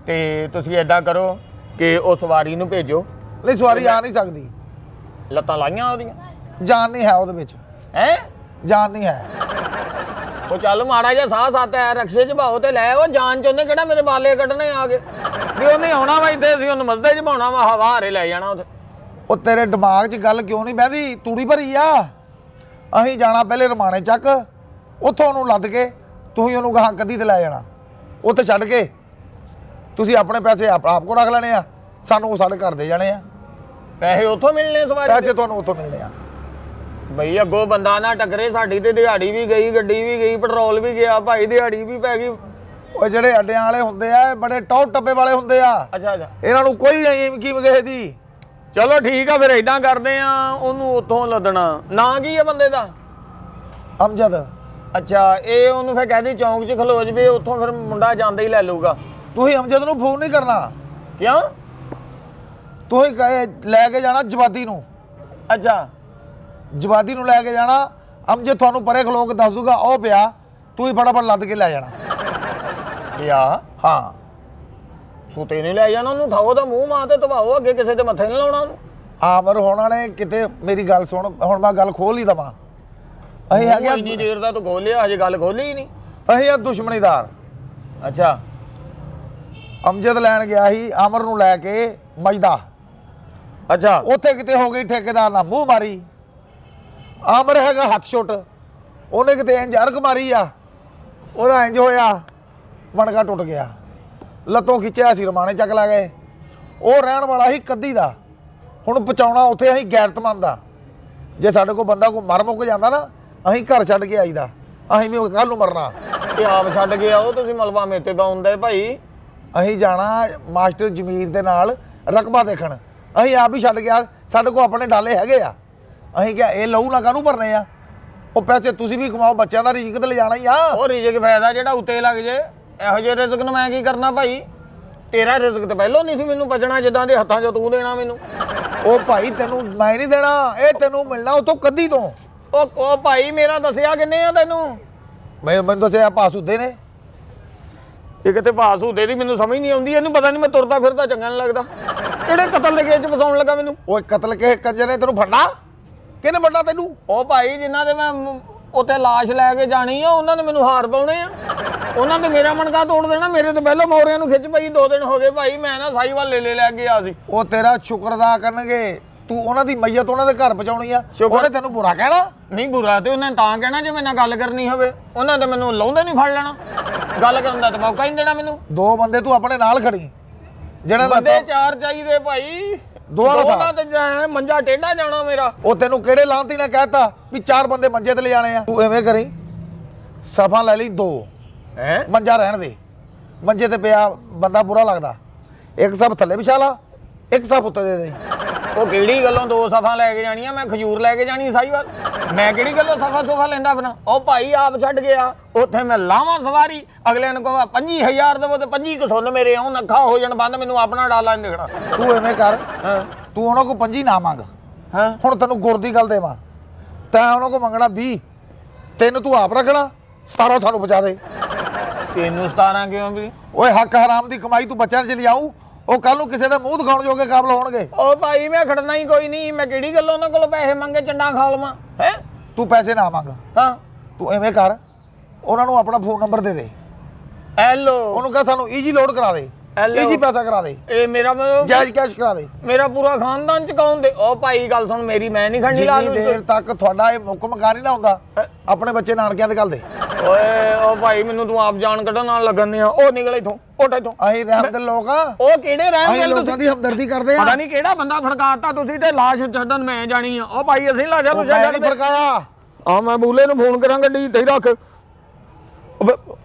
ਤੇ ਤੁਸੀਂ ਐਦਾਂ ਕਰੋ ਕਿ ਉਹ ਸਵਾਰੀ ਨੂੰ ਭੇਜੋ। ਨਹੀਂ ਸਵਾਰੀ ਆ ਨਹੀਂ ਸਕਦੀ, ਲੱਤਾਂ ਲਾਈਆਂ ਉਹਦੀਆਂ, ਜਾਨ ਨਹੀਂ ਹੈ ਉਹਦੇ ਵਿੱਚ, ਹੈ ਜਾਨ ਨਹੀਂ ਹੈ। ਉਹ ਚੱਲ ਮਾੜਾ ਜਿਹਾ ਸਾਹ ਸੱਤ ਹੈ, ਰਕਸ਼ੇ 'ਚ ਭਾਓ ਤੇ ਲੈ, ਉਹ ਜਾਨ 'ਚ ਉਹਨੇ ਕਿਹੜਾ ਮੇਰੇ ਬਾਲੇ ਕੱਢਣੇ ਆ ਗਏ ਵੀ ਉਹਨੇ ਆਉਣਾ ਵਾ ਇੱਥੇ, ਅਸੀਂ ਉਹਨੂੰ ਮਸਦੇ 'ਚ ਪਾਉਣਾ ਵਾ, ਹਵਾ ਹਾਰੇ ਲੈ ਜਾਣਾ ਉੱਥੇ। ਉਹ ਤੇਰੇ ਦਿਮਾਗ 'ਚ ਗੱਲ ਕਿਉਂ ਨਹੀਂ ਬਹਿੰਦੀ? ਤੂੜੀ ਭਰੀ ਆ। ਅਸੀਂ ਜਾਣਾ ਪਹਿਲੇ ਰਮਾਣੇ ਚੱਕ, ਉੱਥੋਂ ਉਹਨੂੰ ਲੱਦ ਕੇ ਤੁਸੀਂ ਉਹਨੂੰ ਗਾਹਾਂ ਕੱਦੀ ਤੇ ਲੈ ਜਾਣਾ, ਉੱਥੇ ਛੱਡ ਕੇ ਤੁਸੀਂ ਆਪਣੇ ਪੈਸੇ ਆਪ ਕੋ ਰੱਖ ਲੈਣੇ ਆ, ਸਾਨੂੰ ਉਹ ਸਾਡੇ ਘਰ ਦੇ ਜਾਣੇ ਆ। ਪੈਸੇ ਉੱਥੋਂ ਮਿਲਣੇ ਸਵਾਰੀ ਪੈਸੇ ਤੁਹਾਨੂੰ ਉੱਥੋਂ ਮਿਲਣੇ ਆ। ਬਈ ਅੱਗੋਂ ਬੰਦਾ ਨਾ ਟੱਕਰੇ, ਸਾਡੀ ਤੇ ਦਿਹਾੜੀ ਵੀ ਗਈ, ਗੱਡੀ ਵੀ ਗਈ, ਪੈਟਰੋਲ ਵੀ ਗਿਆ ਭਾਈ, ਦਿਹਾੜੀ ਵੀ ਪੈ ਗਈ। ਉਹ ਜਿਹੜੇ ਅੱਡਿਆਂ ਵਾਲੇ ਹੁੰਦੇ ਆ ਬੜੇ ਟੌਪ ਟੱਪੇ ਵਾਲੇ ਹੁੰਦੇ ਆ। ਅੱਛਾ ਅੱਛਾ, ਇਹਨਾਂ ਨੂੰ ਕੋਈ ਨਹੀਂ ਕੀ ਕਿਸੇ ਦੀ। ਚਲੋ ਠੀਕ ਆ, ਫਿਰ ਇਦਾਂ ਕਰਦੇ ਆ, ਉਹਨੂੰ ਉੱਥੋਂ ਲੱਦਣਾ। ਨਾਂ ਕੀ ਆ ਬੰਦੇ ਦਾ? ਅਮਜਦ। ਅੱਛਾ, ਇਹ ਉਹਨੂੰ ਫਿਰ ਕਹਿ ਦੀ ਚੌਂਕ 'ਚ ਖਲੋ ਜਵੇ, ਉੱਥੋਂ ਫਿਰ ਮੁੰਡਾ ਜਾਂਦਾ ਹੀ ਲੈ ਲਊਗਾ। ਤੁਸੀਂ ਅਮਜਦ ਨੂੰ ਫੋਨ ਨਹੀਂ ਕਰਨਾ। ਕਿਉਂ? ਤੁਸੀਂ ਲੈ ਕੇ ਜਾਣਾ ਜਵਾਦੀ ਨੂੰ। ਅੱਛਾ, ਜਵਾਦੀ ਨੂੰ ਲੈ ਕੇ ਜਾਣਾ, ਅਮਜਦ ਤੁਹਾਨੂੰ ਪਰੇ ਖਲੋ ਕੇ ਦੱਸ ਦੂਗਾ ਉਹ ਪਿਆ, ਤੁਸੀਂ ਫਟਾਫਟ ਲੱਦ ਕੇ ਲੈ ਜਾਣਾ। ਪਿਆ? ਹਾਂ, ਸੁਤੇ ਨਹੀਂ ਲੈ ਜਾਣਾ ਉਹਨੂੰ, ਥਾਓ ਦਾ ਮੂੰਹ ਮਾਂ ਤੇ ਧਵਾਓ, ਅੱਗੇ ਕਿਸੇ ਦੇ ਮੱਥੇ ਨਹੀਂ ਲਾਉਣਾ ਉਹਨੂੰ। ਆਮਰ ਹੋਣਾ ਨੇ ਕਿਤੇ। ਮੇਰੀ ਗੱਲ ਸੁਣ, ਹੁਣ ਮੈਂ ਗੱਲ ਖੋਲ ਹੀ ਦਵਾਂ। ਅਸੀਂ ਹੈਗੇ ਇੰਨੀ ਦੇਰ ਦਾ ਤੂੰ ਖੋਲਿਆ, ਹਜੇ ਗੱਲ ਖੋਲੀ ਹੀ ਨਹੀਂ। ਅਸੀਂ ਆ ਦੁਸ਼ਮਣੀਦਾਰ। ਅੱਛਾ, ਅਮਜਦ ਲੈਣ ਗਿਆ ਸੀ ਆਮਰ ਨੂੰ ਲੈ ਕੇ ਮਜਦਾ। ਅੱਛਾ, ਉੱਥੇ ਕਿਤੇ ਹੋ ਗਈ ਠੇਕੇਦਾਰ ਨਾਲ ਮੂੰਹ ਮਾਰੀ। ਆਮਰ ਹੈਗਾ ਹੱਥ ਛੁੱਟ, ਉਹਨੇ ਕਿਤੇ ਇੰਜ ਅਰਕ ਮਾਰੀ ਆ, ਉਹਦਾ ਇੰਜ ਹੋਇਆ ਮਣਕਾ ਟੁੱਟ ਗਿਆ, ਲੱਤੋਂ ਖਿੱਚਿਆ ਸੀ ਰਮਾਣੇ ਚੱਕ ਲੈ ਗਏ। ਉਹ ਰਹਿਣ ਵਾਲਾ ਸੀ ਕੱਦੀ ਦਾ। ਹੁਣ ਪਹੁੰਚਾਉਣਾ ਉੱਥੇ ਅਸੀਂ ਗੈਰਤਮੰਦ ਆ। ਜੇ ਸਾਡੇ ਕੋਲ ਬੰਦਾ ਕੋਈ ਮਰ ਮੁੱਕ ਜਾਂਦਾ ਨਾ, ਅਸੀਂ ਘਰ ਛੱਡ ਕੇ ਆਈਦਾ, ਅਸੀਂ ਵੀ ਕੱਲ ਨੂੰ ਮਰਨਾ। ਤੇ ਆਪ ਛੱਡ ਕੇ ਆਓ, ਤੁਸੀਂ ਮਲਬਾ ਮੇਤੇ ਪਾਉਂਦੇ ਭਾਈ। ਅਸੀਂ ਜਾਣਾ ਮਾਸਟਰ ਜਮੀਰ ਦੇ ਨਾਲ ਰਕਬਾ ਦੇਖਣ, ਅਸੀਂ ਆਪ ਹੀ ਛੱਡ ਗਿਆ। ਸਾਡੇ ਕੋਲ ਆਪਣੇ ਡਾਲੇ ਹੈਗੇ ਆ। ਅਸੀਂ ਕਿਹਾ ਇਹ ਲਹੂ ਨਾ ਕਾਹਨੂੰ ਭਰਨੇ ਆ, ਉਹ ਪੈਸੇ ਤੁਸੀਂ ਵੀ ਕਮਾਓ, ਬੱਚਿਆਂ ਦਾ ਰਿਜ਼ਕ ਤੇ ਲਿਜਾਣਾ ਹੀ ਆ। ਉਹ ਰਿਜ਼ਕ ਫਾਇਦਾ ਜਿਹੜਾ ਉੱਤੇ ਲੱਗ ਜੇ, ਇਹੋ ਜਿਹੇ ਰਿਜ਼ਕ ਨੂੰ ਮੈਂ ਕੀ ਕਰਨਾ ਭਾਈ? ਤੇਰਾ ਰਿਜ਼ਕ ਤੇ ਪਹਿਲਾਂ ਨਹੀਂ ਸੀ ਮੈਨੂੰ ਬਚਣਾ, ਜਿੱਦਾਂ ਦੇ ਹੱਥਾਂ 'ਚ ਤੂੰ ਦੇਣਾ ਮੈਨੂੰ। ਉਹ ਭਾਈ ਤੈਨੂੰ ਮੈਂ ਨਹੀਂ ਦੇਣਾ, ਇਹ ਤੈਨੂੰ ਮਿਲਣਾ ਉਤੋਂ ਕੱਦੀ ਤੋਂ। ਉਹ ਭਾਈ ਮੇਰਾ ਦੱਸਿਆ ਕਿੰਨੇ ਆ ਤੈਨੂੰ? ਮੈਨੂੰ ਦੱਸਿਆ ਪਾਸੂਦੇ ਨੇ। ਇਹ ਕਿਤੇ ਭਾਸ ਹੁੰਦੇ ਦੀ ਮੈਨੂੰ ਸਮਝ ਨਹੀਂ ਆਉਂਦੀ, ਇਹਨੂੰ ਪਤਾ ਨਹੀਂ ਮੈਂ ਤੁਰਦਾ ਫਿਰਦਾ ਚੰਗਾ ਨਹੀਂ ਲੱਗਦਾ। ਕਿਹੜੇ ਕਤਲ ਦੇ ਕੇਸ 'ਚ ਫਸਾਉਣ ਲੱਗਾ ਮੈਨੂੰ? ਓਏ ਕਤਲ ਕੇ ਕੰਜਰ ਨੇ ਤੈਨੂੰ ਫੜਨਾ? ਕਿਹਨੇ ਫੜਨਾ ਤੈਨੂੰ? ਉਹ ਭਾਈ ਜਿਨ੍ਹਾਂ ਦੇ ਮੈਂ ਉੱਤੇ ਲਾਸ਼ ਲੈ ਕੇ ਜਾਣੀ ਆ, ਉਹਨਾਂ ਨੇ ਮੈਨੂੰ ਹਾਰ ਪਾਉਣੇ ਆ, ਉਹਨਾਂ ਤੇ ਮੇਰਾ ਮਣਕਾ ਤੋੜ ਦੇਣਾ। ਮੇਰੇ ਤੇ ਪਹਿਲਾਂ ਮੋਰਿਆਂ ਨੂੰ ਖਿੱਚ ਪਈ, 2 ਦਿਨ ਹੋ ਗਏ ਭਾਈ, ਮੈਂ ਨਾ ਸਾਈਵਾਲ ਲੈ ਗਿਆ ਸੀ। ਉਹ ਤੇਰਾ ਸ਼ੁਕਰ ਅਦਾ ਕਰਨਗੇ, ਤੂੰ ਉਹਨਾਂ ਦੀ ਮਈਅਤ ਉਹਨਾਂ ਦੇ ਘਰ ਪਹੁੰਚਾਉਣੀ ਆ। ਉਹਨੇ ਤੈਨੂੰ ਬੁਰਾ ਕਹਿਣਾ? ਨਹੀਂ ਬੁਰਾ ਤੇ ਉਹਨੇ ਤਾਂ ਕਹਿਣਾ ਜੇ ਮੇਰੇ ਨਾਲ ਗੱਲ ਕਰਨੀ ਹੋਵੇ। ਉਹਨਾਂ ਤੇ ਮੈਨੂੰ ਲਾਉਂਦੇ ਨਹੀਂ ਫੜ ਲੈਣਾ, ਗੱਲ ਕਰਨ ਦਾ ਤਾਂ ਮੌਕਾ ਹੀ ਨਹੀਂ ਦੇਣਾ ਮੈਨੂੰ। 2 ਬੰਦੇ ਤੂੰ ਆਪਣੇ ਨਾਲ ਖੜੀ, ਜਿਹੜਾ ਬੰਦੇ 4 ਚਾਹੀਦੇ ਭਾਈ। ਦੋਵਾਂ ਤੇ ਮੰਜਾ ਟੇਢਾ ਜਾਣਾ ਮੇਰਾ। ਉਹ ਤੈਨੂੰ ਕਿਹੜੇ ਲਾਂਤੀ ਨੇ ਕਹਿਤਾ ਵੀ 4 ਬੰਦੇ ਮੰਜੇ ਤੇ ਲੈ ਜਾਣੇ ਆ? ਤੂੰ ਐਵੇਂ ਕਰੀ, ਸਫਾ ਲੈ ਲਈ 2 ਹੈ, ਮੰਜਾ ਰਹਿਣ ਦੇ। ਮੰਜੇ ਤੇ ਪਿਆ ਬੰਦਾ ਬੁਰਾ ਲੱਗਦਾ, ਇੱਕ ਸਭ ਥੱਲੇ ਵਿਛਾ ਲਾ, ਇੱਕ ਸਭ ਉੱਤੇ ਦੇ ਦੇ। ਉਹ ਕਿਹੜੀ ਗੱਲੋਂ 2 ਸਫਾ ਲੈ ਕੇ ਜਾਣੀਆਂ? ਮੈਂ ਖਜੂਰ ਲੈ ਕੇ ਜਾਣੀ ਸਾਈਵਾਲ, ਮੈਂ ਕਿਹੜੀ ਗੱਲੋਂ ਸਫਾ ਸੋਫਾ ਲੈਂਦਾ ਆਪਣਾ? ਉਹ ਭਾਈ ਆਪ ਛੱਡ ਗਿਆ, ਉੱਥੇ ਮੈਂ ਲਾਵਾਂ ਸਵਾਰੀ, ਅਗਲੇ ਨੂੰ ਕਹਾਂ 25,000 ਦੇਵੋ ਤੇ 25 ਕੁ ਸੁਣ ਮੇਰੇ ਆਉਣ, ਅੱਖਾਂ ਹੋ ਜਾਣ ਬੰਦ, ਮੈਨੂੰ ਆਪਣਾ ਡਾਲਾ ਨਹੀਂ ਦੇਖਣਾ। ਤੂੰ ਐਵੇਂ ਕਰ, ਹਾਂ ਤੂੰ ਉਹਨਾਂ ਕੋਲ 25 ਨਾ ਮੰਗ। ਹਾਂ, ਹੁਣ ਤੈਨੂੰ ਗੁਰ ਦੀ ਗੱਲ ਦੇਵਾਂ, ਤੈਂ ਉਹਨਾਂ ਕੋਲ ਮੰਗਣਾ 20, 3 ਤੂੰ ਆਪ ਰੱਖਣਾ, 17 ਸਾਨੂੰ ਬਚਾ ਦੇ। ਤੈਨੂੰ 17 ਕਿਉਂ ਵੀ? ਓਏ ਹੱਕ ਹਰਾਮ ਦੀ ਕਮਾਈ ਤੂੰ ਬੱਚਿਆਂ 'ਚ ਲਿਆਊ, ਉਹ ਕੱਲ ਨੂੰ ਕਿਸੇ ਦੇ ਮੂੰਹ ਦਿਖਾਉਣ ਜੋਗੇ ਕਾਬਲ ਹੋਣਗੇ। ਉਹ ਭਾਈ ਮੈਂ ਖੜਨਾ ਹੀ ਕੋਈ ਨਹੀਂ, ਮੈਂ ਕਿਹੜੀ ਗੱਲੋਂ ਉਹਨਾਂ ਕੋਲ ਪੈਸੇ ਮੰਗੇ ਚੰਡਾ ਖਾ ਲਵਾਂ? ਹੈ ਤੂੰ ਪੈਸੇ ਨਾ ਮੰਗ, ਹਾਂ, ਤੂੰ ਐਵੇਂ ਕਰ, ਉਹਨਾਂ ਨੂੰ ਆਪਣਾ ਫੋਨ ਨੰਬਰ ਦੇ ਦੇ, ਹੈਲੋ, ਉਹਨੂੰ ਕਹ ਸਾਨੂੰ ਈਜੀ ਲੋਡ ਕਰਾ ਦੇ, ਈਜੀ ਪੈਸਾ ਕਰਾ ਦੇ, ਇਹ ਮੇਰਾ ਜਾਇਜ਼ ਕੈਸ਼ ਕਰਾ ਦੇ, ਮੇਰਾ ਪੂਰਾ ਖਾਨਦਾਨ ਚਕਾਉਣ ਦੇ। ਉਹ ਭਾਈ ਗੱਲ ਸੁਣ ਮੇਰੀ, ਮੈਂ ਨਹੀਂ ਖੜਨੀ ਲਾ ਜਿੰਨੀ ਦੇਰ ਤੱਕ ਤੁਹਾਡਾ ਇਹ ਮੁੱਕ ਮਕਾ ਨਹੀਂ ਨਾ ਹੁੰਦਾ, ਆਪਣੇ ਬੱਚੇ ਨਾਨਕਿਆਂ ਦੇ ਗੱਲ ਦੇ। ਓਏ ਉਹ ਭਾਈ ਮੈਨੂੰ ਤੂੰ ਆਪ ਜਾਣ ਕੱਢਣ ਨਾਲ ਲੱਗਣ ਆ, ਉਹ ਨਿਕਲ ਇਥੋਂ, ਉੱਠ ਇਥੋਂ। ਅਸੀਂ ਰਹਿਮਦਿਲ ਲੋਕ ਆ, ਉਹ ਕਿਹੜੇ ਰਹਿਣ ਅਸੀਂ ਲੋਕਾਂ ਦੀ ਹਮਦਰਦੀ ਕਰਦੇ ਆ। ਪਤਾ ਨਹੀਂ ਕਿਹੜਾ ਬੰਦਾ ਫੜਕਾਤਾ ਤੁਸੀਂ ਤੇ ਲਾਸ਼ ਛੱਡਣ ਮੈਂ ਜਾਣੀ ਆ। ਉਹ ਭਾਈ ਅਸੀਂ ਲਾਸ਼ਾਂ ਨੂੰ ਮੈਂ ਨਹੀਂ ਫੜਕਾਇਆ। ਆ ਮੈਂ ਬੂਲੇ ਨੂੰ ਫੋਨ ਕਰਾਂ, ਗੱਡੀ ਤੇ ਰੱਖ। ਉਹ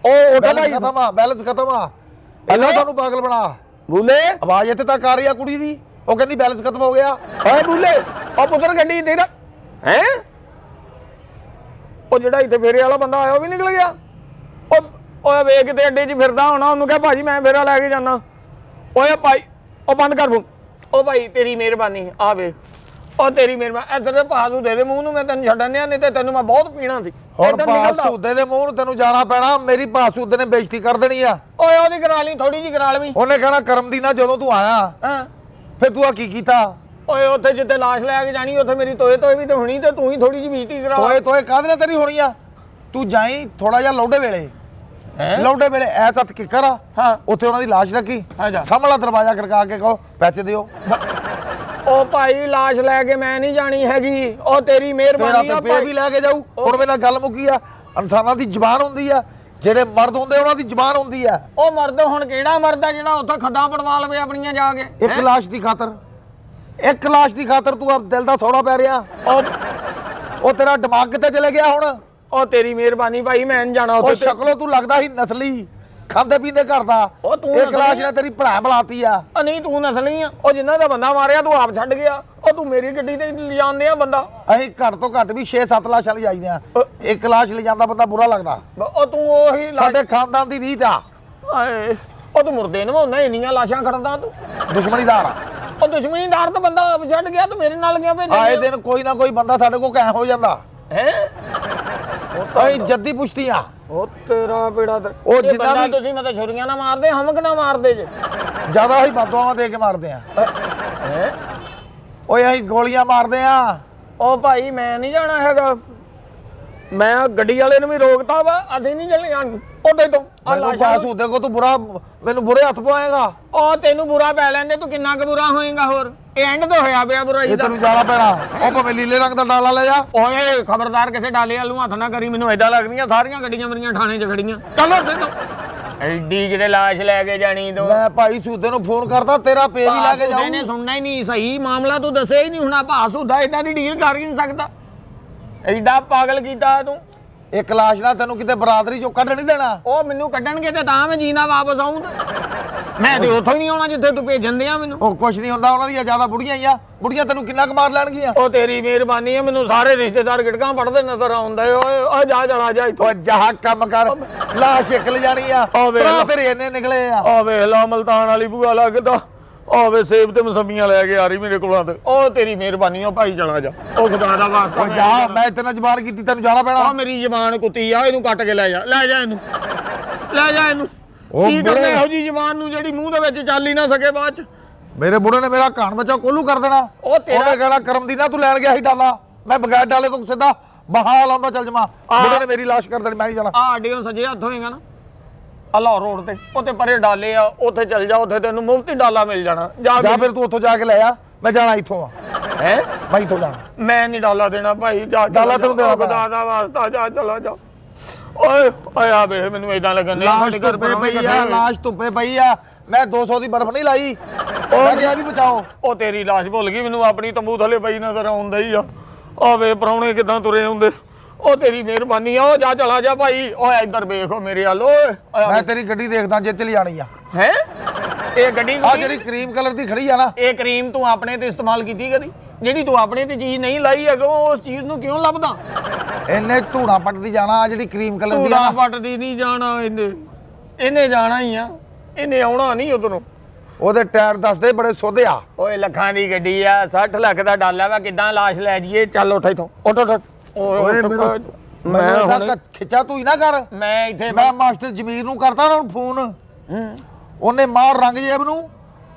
ਉੱਠ ਭਾਈ, ਖਤਮ ਆ, ਬੈਲੈਂਸ ਖਤਮ ਆ। ਇਹਨਾਂ ਤੁਹਾਨੂੰ ਪਾਗਲ ਬਣਾ। ਬੂਲੇ ਆਵਾਜ਼ ਇੱਥੇ ਤੱਕ ਆ ਰਹੀ ਆ ਕੁੜੀ ਦੀ, ਉਹ ਕਹਿੰਦੀ ਬੈਲੈਂਸ ਖਤਮ ਹੋ ਗਿਆ। ਓਏ ਬੂਲੇ, ਉਹ ਪੁੱਤਰ ਗੱਡੀ ਤੇ ਰੱਖ। ਹੈ ਉਹ ਜਿਹੜਾ ਇੱਥੇ ਫੇਰੇ ਵਾਲਾ ਬੰਦਾ ਆਇਆ ਉਹ ਵੀ ਨਿਕਲ ਗਿਆ। ਓਏ ਵੇਖ ਕਿਤੇ ਅੱਡੇ 'ਚ ਫਿਰਦਾ ਹੋਣਾ, ਉਹਨੂੰ ਕਹਿ ਭਾਜੀ ਮੈਂ ਫੇਰਾ ਲੈ ਕੇ ਜਾਣਾ। ਓਏ ਭਾਈ ਉਹ ਬੰਦ ਕਰ ਫੋਨ। ਉਹ ਭਾਈ ਤੇਰੀ ਮਿਹਰਬਾਨੀ ਆ ਵੇਖ ਉਹ ਤੇਰੀ ਮਿਹਰਬਾਨੀ ਇੱਧਰ ਪਾਸੂ ਦੇ ਮੂੰਹ ਨੂੰ ਮੈਂ ਤੈਨੂੰ ਛੱਡਣ ਡਿਆ ਨਹੀਂ ਤੇ ਤੈਨੂੰ ਮੈਂ ਬਹੁਤ ਪੀਣਾ ਸੀ ਹੁਣ ਪਾਸੂਦੇ ਦੇ ਮੂੰਹ ਨੂੰ ਤੈਨੂੰ ਜਾਣਾ ਪੈਣਾ ਮੇਰੀ ਪਾਸੂਦੇ ਨੇ ਬੇਇੱਜ਼ਤੀ ਕਰ ਦੇਣੀ ਆ ਓਏ ਉਹਦੀ ਕਰਾ ਲਈ ਥੋੜੀ ਜੀ ਕਰਾ ਲਵੀਂ ਉਹਨੇ ਕਹਿਣਾ ਕਰਮ ਦੀ ਨਾ ਜਦੋਂ ਤੂੰ ਆਇਆ ਹਾਂ ਫਿਰ ਤੂੰ ਆ ਕੀ ਕੀਤਾ ਓਏ ਉੱਥੇ ਜਿੱਥੇ ਲਾਸ਼ ਲੈ ਕੇ ਜਾਣੀ ਉੱਥੇ ਮੇਰੀ ਤੋਏ ਵੀ ਤੇ ਹੋਣੀ ਤੇ ਤੂੰ ਹੀ ਥੋੜੀ ਜੀ ਬੇਇੱਜ਼ਤੀ ਕਰਾ ਤੋਏ ਕਾਹਦੇ ਨਾਲ ਤੇਰੀ ਹੋਣੀ ਆ ਤੂੰ ਜਾਈ ਥੋੜਾ ਜਿਹਾ ਲੌਡੇ ਵੇਲੇ ਲੌਡੇ ਵੇਲੇ ਐਸ ਹੱਥ ਕਿੱਕਰ ਆ ਹਾਂ ਉੱਥੇ ਉਹਨਾਂ ਦੀ ਲਾਸ਼ ਰੱਖੀ ਅੱਛਾ ਸਾਹਮਣਾ ਦਰਵਾਜ਼ਾ ਖੜਕਾ ਕੇ ਕਹੋ ਪੈਸੇ ਦਿਓ ਉਹ ਭਾਈ ਲਾਸ਼ ਲੈ ਕੇ ਮੈਂ ਨਹੀਂ ਜਾਣੀ ਹੈਗੀ ਉਹ ਤੇਰੀ ਮਿਹਰਬਾਨੀ ਆ ਭਾਈ ਵੀ ਲੈ ਕੇ ਜਾਊ ਹੁਣ ਮੇਰਾ ਗੱਲ ਮੁੱਕੀ ਆ ਇਨਸਾਨਾਂ ਦੀ ਜ਼ੁਬਾਨ ਹੁੰਦੀ ਆ ਜਿਹੜੇ ਮਰਦ ਹੁੰਦੇ ਉਹਨਾਂ ਦੀ ਜ਼ੁਬਾਨ ਹੁੰਦੀ ਆ ਉਹ ਮਰਦ ਹੁਣ ਕਿਹੜਾ ਮਰਦ ਆ ਜਿਹੜਾ ਉੱਥੇ ਖੱਦਾਂ ਪੜਵਾ ਲਵੇ ਆਪਣੀਆਂ ਜਾ ਕੇ ਇੱਕ ਲਾਸ਼ ਦੀ ਖਾਤਰ ਤੂੰ ਆ ਦਿਲ ਦਾ ਸੌੜਾ ਪੈ ਰਿਹਾ ਉਹ ਤੇਰਾ ਦਿਮਾਗ ਕਿੱਥੇ ਚਲੇ ਗਿਆ ਹੁਣ ਉਹ ਤੇਰੀ ਮਿਹਰਬਾਨੀ ਭਾਈ ਮੈਂ ਨਹੀਂ ਜਾਣਾ ਉਹ ਸ਼ਕਲੋਂ ਤੂੰ ਲੱਗਦਾ ਸੀ ਨਸਲੀ ਖਾਂਦੇ ਪੀਂਦੇ ਕਰਦਾ ਉਹ ਤੂੰ ਇੱਕ ਲਾਸ਼ ਨੇ ਤੇਰੀ ਭਰਾ ਬੁਲਾਤੀ ਆ ਨਹੀਂ ਤੂੰ ਨਸਲੀ ਆ ਉਹ ਜਿੰਨਾ ਦਾ ਬੰਦਾ ਮਾਰਿਆ ਤੂੰ ਆਪ ਛੱਡ ਗਿਆ ਉਹ ਤੂੰ ਮੇਰੀ ਗੱਡੀ ਤੇ ਲਿਜਾਂਦੇ ਆ ਬੰਦਾ ਅਸੀਂ ਘੱਟ ਤੋਂ ਘੱਟ ਵੀ 6-7 ਲਾਸ਼ਾਂ ਲਿਜਾਈਦੇ ਆ ਇੱਕ ਲਾਸ਼ ਲਿਜਾਂਦਾ ਬੰਦਾ ਬੁਰਾ ਲੱਗਦਾ ਉਹ ਤੂੰ ਉਹੀ ਸਾਡੇ ਖਾਨਦਾਨ ਦੀ ਰੀਤ ਆ ਆਏ ਉਹ ਤੂੰ ਮੁਰਦੇ ਨਵਾਉਣਾ ਇੰਨੀਆਂ ਲਾਸ਼ਾਂ ਖੜਦਾ ਤੂੰ ਦੁਸ਼ਮਣੀਦਾਰ ਆ ਉਹ ਦੁਸ਼ਮਣੀਦਾਰ ਤਾਂ ਬੰਦਾ ਆਪ ਛੱਡ ਗਿਆ ਤੂੰ ਮੇਰੇ ਨਾਲ ਗਿਆ ਭੇਜਿਆ ਆਏ ਦਿਨ ਕੋਈ ਨਾ ਕੋਈ ਬੰਦਾ ਸਾਡੇ ਕੋਲ ਕੈਂ ਹੋ ਜਾਂਦਾ ਹੈ ਅਸੀਂ ਜੱਦੀ ਪੁਸ਼ਤੀਆਂ ਉਹ ਤੇਰਾ ਬੇੜਾ ਤੇ ਉਹ ਜਿੰਨਾ ਵੀ ਤੁਸੀਂ ਮਤਲਬ ਛੁਰੀਆਂ ਨਾ ਮਾਰਦੇ ਹਮਕ ਨਾ ਮਾਰਦੇ ਜੇ ਜਿਆਦਾ ਅਸੀਂ ਬਦਦੁਆਵਾਂ ਦੇ ਕੇ ਮਾਰਦੇ ਆ ਹੈ ਓਏ ਅਸੀਂ ਗੋਲੀਆਂ ਮਾਰਦੇ ਆ ਉਹ ਭਾਈ ਮੈਂ ਨਹੀਂ ਜਾਣਾ ਹੈਗਾ ਮੈਂ ਗੱਡੀ ਵਾਲੇ ਨੂੰ ਵੀ ਰੋਕਤਾ ਵਾ ਅਸੀਂ ਨਹੀਂ ਚੱਲੇ ਜਾਣ ਉਹਦੇ ਤੋਂ ਪਾਸ ਹੁੰਦੇ ਕੋ ਤੂੰ ਮੈਨੂੰ ਬੁਰੇ ਹੱਥ ਪਵਾਏਗਾ ਉਹ ਤੈਨੂੰ ਬੁਰਾ ਪੈ ਲੈਂਦੇ ਤੂੰ ਕਿੰਨਾ ਕੁ ਬੁਰਾ ਹੋਏਗਾ ਹੋਰ ਇਹ ਐਂਡ ਤੇ ਹੋਇਆ ਪਿਆ ਬੁਰਾਈ ਦਾ ਤੈਨੂੰ ਜਾਣਾ ਪੈਣਾ ਉਹ ਭਾਵੇਂ ਲੀਲੇ ਰੰਗ ਦਾ ਡਾਲਾ ਲੈ ਜਾ ਓਏ ਖਬਰਦਾਰ ਕਿਸੇ ਡਾਲੇ ਵਾਲੂ ਹੱਥ ਨਾ ਕਰੀ ਮੈਨੂੰ ਐਦਾਂ ਲੱਗਦੀਆਂ ਸਾਰੀਆਂ ਗੱਡੀਆਂ ਮੇਰੀਆਂ ਥਾਣੇ 'ਚ ਖੜੀਆਂ ਚਲੋ ਉੱਥੇ ਤੋਂ ਐਡੀ ਕਿਤੇ ਲਾਸ਼ ਲੈ ਕੇ ਜਾਣੀ ਤੂੰ ਮੈਂ ਭਾਈ ਸੂਦੇ ਨੂੰ ਫੋਨ ਕਰਦਾ ਤੇਰਾ ਪੇ ਵੀ ਲੈ ਕੇ ਜਾਊ ਇਹਨੇ ਸੁਣਨਾ ਹੀ ਨਹੀਂ ਸਹੀ ਮਾਮਲਾ ਤੂੰ ਦੱਸਿਆ ਹੀ ਨਹੀਂ ਹੁਣ ਭਾ ਸੁਦਾ ਇਦਾਂ ਦੀ ਡੀਲ ਕਰ ਹੀ ਨਹੀਂ ਸਕਦਾ ਐਡਾ ਪਾਗਲ ਕੀਤਾ ਤੂੰ ਇੱਕ ਲਾਸ਼ ਨਾਲ ਤੈਨੂੰ ਕਿਤੇ ਬਰਾਦਰੀ ਚੋਂ ਕੱਢ ਨਹੀਂ ਦੇਣਾ ਉਹ ਮੈਨੂੰ ਕੱਢਣਗੇ ਤੇ ਤਾਂ ਮੈਂ ਜੀਣਾ ਵਾਪਸ ਆਉਂ ਮੈਂ ਤੇ ਉੱਥੋਂ ਹੀ ਨਹੀਂ ਆਉਣਾ ਜਿੱਥੇ ਤੂੰ ਭੇਜਣ ਦਿਆਂ ਮੈਨੂੰ ਉਹ ਕੁਛ ਨਹੀਂ ਹੁੰਦਾ ਉਹਨਾਂ ਦੀਆਂ ਜ਼ਿਆਦਾ ਬੁੜੀਆਂ ਹੀ ਆ ਬੁੜੀਆਂ ਤੈਨੂੰ ਕਿੰਨਾ ਕੁ ਮਾਰ ਲੈਣਗੀਆਂ ਉਹ ਤੇਰੀ ਮਿਹਰਬਾਨੀ ਹੈ ਮੈਨੂੰ ਸਾਰੇ ਰਿਸ਼ਤੇਦਾਰ ਗਿਟਕਾਂ ਪੜਦੇ ਨਜ਼ਰ ਆਉਂਦੇ ਓਏ ਜਾ ਚਲਾ ਜਾ ਇੱਥੋਂ ਜਹਾ ਕੰਮ ਕਰ ਲਾਸ਼ ਇਕਲ ਜਾਣੀ ਆ ਭਰਾ ਤੇਰੇ ਇੰਨੇ ਨਿਕਲੇ ਆ ਆ ਵੇਖ ਲਾ ਮਲਤਾਨ ਵਾਲੀ ਭੂਆ ਲੱਗਦਾ ਆਵੇ ਸੇਬ ਤੇ ਮਸੰਮੀਆਂ ਲੈ ਕੇ ਆ ਰਹੀ ਮੇਰੇ ਕੋਲਾਂ ਤੇ ਉਹ ਤੇਰੀ ਮਿਹਰਬਾਨੀ ਆ ਭਾਈ ਚਲਾ ਜਾ ਉਹ ਖੁਦਾ ਦਾ ਵਾਸਤਾ ਜਾ ਮੈਂ ਤੇਨਾਂ ਜ਼ਬਾਨ ਕੀਤੀ ਤੈਨੂੰ ਜਾਣਾ ਪੈਣਾ ਆ ਮੇਰੀ ਜ਼ਬਾਨ ਕੁੱਤੀ ਆ ਇਹਨੂੰ ਕੱਟ ਕੇ ਲੈ ਜਾ ਇਹਨੂੰ ਕੀ ਕਰਨਾ ਇਹੋ ਜੀ ਜ਼ਬਾਨ ਨੂੰ ਜਿਹੜੀ ਮੂੰਹ ਦੇ ਵਿੱਚ ਚੱਲ ਹੀ ਨਾ ਸਕੇ ਬਾਅਦ ਚ ਮੇਰੇ ਬੁੜੇ ਨੇ ਮੇਰਾ ਕਹਾਣ ਬੱਚਾ ਕੋਲੂ ਕਰ ਦੇਣਾ ਉਹਨੇ ਕਹਿਣਾ ਕਰਮ ਦੀ ਨਾ ਤੂੰ ਲੈਣ ਗਿਆ ਸੀ ਡਾਲਾ ਮੈਂ ਬਗੈਰ ਡਾਲੇ ਤੋਂ ਸਿੱਧਾ ਬਹਾ ਲਾਉਂਦਾ ਚੱਲ ਜਮਾ ਬੁੜੇ ਨੇ ਮੇਰੀ ਲਾਸ਼ ਕਰ ਦੇਣੀ ਮੈਂ ਨਹੀਂ ਜਾਣਾ ਆ ਅੱਡਿਓਂ ਸੱਜੇ ਹੱਥ ਹੋਏਗਾ ਨਾ ਲਾਹੌਰ ਰੋਡ ਤੇ ਉੱਥੇ ਪਰੇ ਡਾਲੇ ਆ ਉੱਥੇ ਚੱਲ ਜਾ ਉੱਥੇ ਤੈਨੂੰ ਮੁਫਤੀ ਡਾਲਾ ਮਿਲ ਜਾਣਾ ਜਾ ਫਿਰ ਤੂੰ ਉੱਥੋਂ ਜਾ ਕੇ ਲੈ ਆ ਮੈਂ ਜਾਣਾ ਇੱਥੋਂ ਆ ਹੈ ਮੈਂ ਇੱਥੋਂ ਜਾਣਾ ਮੈਂ ਨਹੀਂ ਡਾਲਾ ਦੇਣਾ ਭਾਈ ਜਾ ਡਾਲਾ ਤੈਨੂੰ ਦੇਣਾ ਖੁਦਾ ਦਾ ਵਾਸਤਾ ਜਾ ਚਲਾ ਜਾ ਓਏ ਆਇਆ ਵੇ ਮੈਨੂੰ ਇਦਾਂ ਲੱਗਣ ਦੇ ਲਾਸ਼ ਧੁੱਪੇ ਪਈ ਆ ਲਾਸ਼ ਧੁੱਪੇ ਪਈ ਆ ਮੈਂ 200 ਦੀ ਬਰਫ਼ ਨਹੀਂ ਲਾਈ ਉਹ ਗਿਆ ਵੀ ਬਚਾਓ ਉਹ ਤੇਰੀ ਲਾਸ਼ ਭੁੱਲ ਗਈ ਮੈਨੂੰ ਆਪਣੀ ਤੰਬੂ ਥੱਲੇ ਪਈ ਨਜ਼ਰ ਆਉਂਦਾ ਹੀ ਆ ਆਵੇ ਪਰੌਣੇ ਕਿਦਾਂ ਤੁਰੇ ਹੁੰਦੇ ਉਹ ਤੇਰੀ ਮਿਹਰਬਾਨੀ ਆ ਉਹ ਜਾ ਚਲਾ ਜਾ ਭਾਈ ਓਏ ਇੱਧਰ ਵੇਖੋ ਮੇਰੇ ਵੱਲ ਓਏ ਮੈਂ ਤੇਰੀ ਗੱਡੀ ਦੇਖਦਾ ਜੇ ਚਲੀ ਜਾਣੀ ਆ ਹੈ ਇਹ ਗੱਡੀ ਆ ਜਿਹੜੀ ਕਰੀਮ ਕਲਰ ਦੀ ਖੜੀ ਆ ਨਾ ਇਹ ਕਰੀਮ ਤੂੰ ਆਪਣੇ ਤੇ ਇਸਤੇਮਾਲ ਕੀਤੀ ਕਦੀ ਜਿਹੜੀ ਤੂੰ ਆਪਣੇ ਤੇ ਚੀਜ਼ ਨਹੀਂ ਲਾਈ ਹੈਗਾ ਉਸ ਚੀਜ਼ ਨੂੰ ਕਿਉਂ ਲੱਭਦਾ ਇਹਨੇ ਧੂਣਾ ਪੱਟਦੀ ਜਾਣਾ ਜਿਹੜੀ ਕਰੀਮ ਕਲਰ ਦੀ ਧੂਣਾ ਪੱਟਦੀ ਨਹੀਂ ਜਾਣਾ ਇਹਨੇ ਜਾਣਾ ਹੀ ਆ ਇਹਨੇ ਆਉਣਾ ਨਹੀਂ ਉਧਰੋਂ ਉਹਦੇ ਟਾਇਰ ਦੱਸਦੇ ਬੜੇ ਸੋਧੇ ਆ ਓਏ ਲੱਖਾਂ ਦੀ ਗੱਡੀ ਆ 60 ਲੱਖ ਦਾ ਡਾਲਾ ਵਾ ਕਿੱਦਾਂ ਲਾਸ਼ ਲੈ ਜੀਏ ਚੱਲ ਉੱਠ ਇੱਥੋਂ ਉੱਠ ਓਏ ਮੈਂ ਹੁਣ ਖਿੱਚਾ ਤੂੰ ਹੀ ਨਾ ਕਰ ਮੈਂ ਇੱਥੇ ਮੈਂ ਮਾਸਟਰ ਜਮੀਰ ਨੂੰ ਕਰਤਾ ਨਾ ਫੋਨ ਉਹਨੇ ਮਾਰ ਰੰਗਜੇਬ ਨੂੰ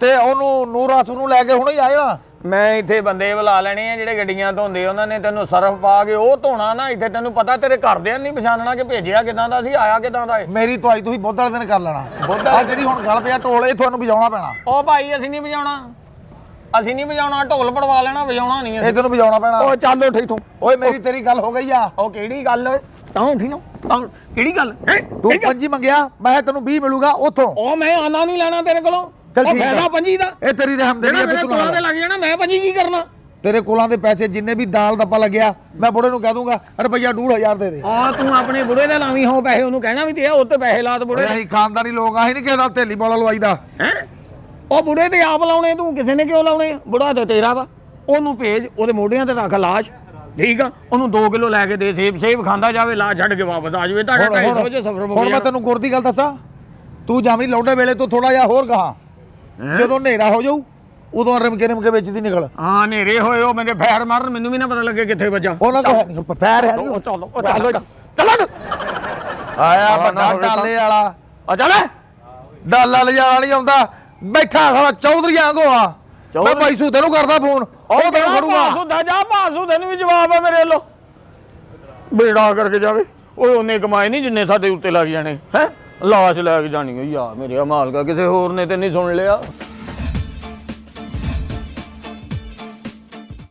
ਤੇ ਉਹਨੂੰ ਨੂਰਾਸ ਨੂੰ ਲੈ ਕੇ ਹੁਣੇ ਹੀ ਆਇਆ ਮੈਂ ਇੱਥੇ ਬੰਦੇ ਬੁਲਾ ਲੈਣੇ ਆ ਜਿਹੜੇ ਗੱਡੀਆਂ ਧੋਂਦੇ ਉਹਨਾਂ ਨੇ ਤੈਨੂੰ ਸਰਫ ਪਾ ਕੇ ਉਹ ਧੋਣਾ ਨਾ ਇੱਥੇ ਤੈਨੂੰ ਪਤਾ ਤੇਰੇ ਘਰਦਿਆਂ ਨਹੀਂ ਪਛਾਣਨਾ ਕਿ ਭੇਜਿਆ ਕਿਦਾਂ ਦਾ ਸੀ ਆਇਆ ਕਿਦਾਂ ਦਾ ਮੇਰੀ ਦਵਾਈ ਤੁਸੀਂ ਬੁੱਧ ਵਾਲੇ ਦਿਨ ਕਰ ਲੈਣਾ ਆ ਜਿਹੜੀ ਹੁਣ ਗੱਲ ਪਿਆ ਢੋਲ ਇਹ ਤੁਹਾਨੂੰ ਵਜਾਉਣਾ ਪੈਣਾ ਉਹ ਭਾਈ ਅਸੀਂ ਨਹੀਂ ਵਜਾਉਣਾ ਢੋਲ ਪੜਵਾ ਲੈਣਾ ਵਜਾਉਣਾ ਨਹੀਂ ਇਹ ਤੈਨੂੰ ਵਜਾਉਣਾ ਪੈਣਾ ਓ ਚੱਲ ਉੱਠ ਇੱਥੋਂ ਓਏ ਮੇਰੀ ਤੇਰੀ ਗੱਲ ਹੋ ਗਈ ਆ ਉਹ ਕਿਹੜੀ ਗੱਲ ਤਾਂ ਉੱਠੀ ਨਾ ਤਾਂ ਕਿਹੜੀ ਗੱਲ ਤੂੰ 25 ਮੰਗਿਆ ਮੈਂ ਤੈਨੂੰ 20 ਮਿਲੂਗਾ ਉੱਥੋਂ ਉਹ ਮੈਂ ਆਨਾ ਨਹੀਂ ਲੈਣਾ ਤੇਰੇ ਕੋਲੋਂ ਚੱਲ ਠੀਕ ਆ 25 ਦਾ ਇਹ ਤੇਰੀ ਰਹਿਮ ਦੇਣੀ ਮੇਰੇ ਕੋਲਾਂ ਤੇ ਲੱਗ ਜਾਣਾ ਮੈਂ 25 ਕੀ ਕਰਨਾ ਤੇਰੇ ਕੋਲਾਂ ਦੇ ਪੈਸੇ ਜਿੰਨੇ ਵੀ ਦਾਲ ਦੱਪਾ ਲੱਗਿਆ ਮੈਂ ਬੁੜੇ ਨੂੰ ਕਹਿ ਦੂੰਗਾ ਰੁਪਈਆ 2500 ਦੇ ਦੇ ਆ ਤੂੰ ਆਪਣੇ ਬੁੜੇ ਦੇ ਲਾਵੀਂ ਹੋ ਪੈਸੇ ਉਹਨੂੰ ਕਹਿਣਾ ਵੀ ਤੇ ਉੱਤੇ ਪੈਸੇ ਲਾ ਦੇ ਬੁੜੇ ਅਸੀਂ ਖਾਨਦਾਨੀ ਲੋਕ ਆਹੀ ਨਹੀਂ ਕਿਹਦਾ ਥੇਲੀ ਬੋਲਾ ਲਵਾਈਦਾ ਹੈ ਉਹ ਬੁੜੇ ਤੇ ਆਪ ਲਾਉਣੇ ਤੂੰ ਕਿਸੇ ਨੇ ਕਿਉਂ ਲਾਉਣੇ ਬੁੜਾ ਤੇ ਤੇਰਾ ਵਾ ਉਹਨੂੰ ਭੇਜ ਉਹਦੇ ਮੋਢਿਆਂ ਤੇ ਰੱਖ ਲਾਸ਼ ਠੀਕ ਆ ਉਹਨੂੰ 2 ਕਿਲੋ ਲੈ ਕੇ ਦੇ ਸੇਬ ਖਾਂਦਾ ਜਾਵੇ ਲਾਸ਼ ਛੱਡ ਕੇ ਵਾਪਸ ਆ ਜਾਵੇ ਤੁਹਾਡਾ 250 ਵਜੇ ਸਫਰ ਮੁੱਕ ਹੁਣ ਮੈਂ ਤੈਨੂੰ ਗੁਰ ਦੀ ਗੱਲ ਦੱਸਾਂ ਤੂੰ ਜਾਵੀਂ ਲੌਂਡੇ ਵੇਲੇ ਤੋਂ ਥੋੜਾ ਜਿਹਾ ਹੋਰ ਗਾਹਾਂ ਜਦੋਂ ਹਨੇਰਾ ਹੋ ਜਾਊ ਉਦੋਂ ਰਿਮਕੇ ਵਿੱਚ ਦੀ ਨਿਕਲ। ਹਾਂ ਹਨੇਰੇ ਹੋਏ ਉਹ ਮੇਰੇ ਫੈਰ ਮਾਰਨ, ਮੈਨੂੰ ਵੀ ਨਾ ਪਤਾ ਲੱਗੇ ਕਿੱਥੇ ਵੱਜਾ। ਉਹਨਾਂ ਕੋਲ ਹੈ ਨਹੀਂ ਪੈਰ ਹੈ ਨਹੀਂ। ਚੱਲ ਆਇਆ ਵੱਡਾ ਡਾਲੇ ਵਾਲਾ। ਆ ਚੱਲ ਡਾਲਾ ਲਿਜਾਣਾ ਨਹੀਂ ਆਉਂਦਾ, ਬੈਠਾ ਸਾਲਾ ਚੌਧਰੀਆਂ ਵਾਂਗੂ ਆ। ਮੈਂ ਬਾਈ ਸੂਦੇ ਨੂੰ ਕਰਦਾ ਫੋਨ, ਉਹ ਤੈਨੂੰ ਫੜੂਗਾ। ਸੁਦਾ ਜਾ ਭਾਸੂ, ਤੈਨੂੰ ਵੀ ਜਵਾਬ ਆ ਮੇਰੇ ਵੱਲੋਂ। ਬੇੜਾ ਕਰਕੇ ਜਾਵੇ ਓਏ, ਉਹਨੇ ਕਮਾਏ ਨਹੀਂ ਜਿੰਨੇ ਸਾਡੇ ਉੱਤੇ ਲੱਗ ਜਾਣੇ ਹੈ। ਲਾਸ਼ ਲੈ ਕੇ ਜਾਣੀ ਹੋਈ ਆ ਮੇਰੇ ਮਾਲਕਾ, ਕਿਸੇ ਹੋਰ ਨੇ ਤੇ ਨਹੀਂ ਸੁਣ ਲਿਆ।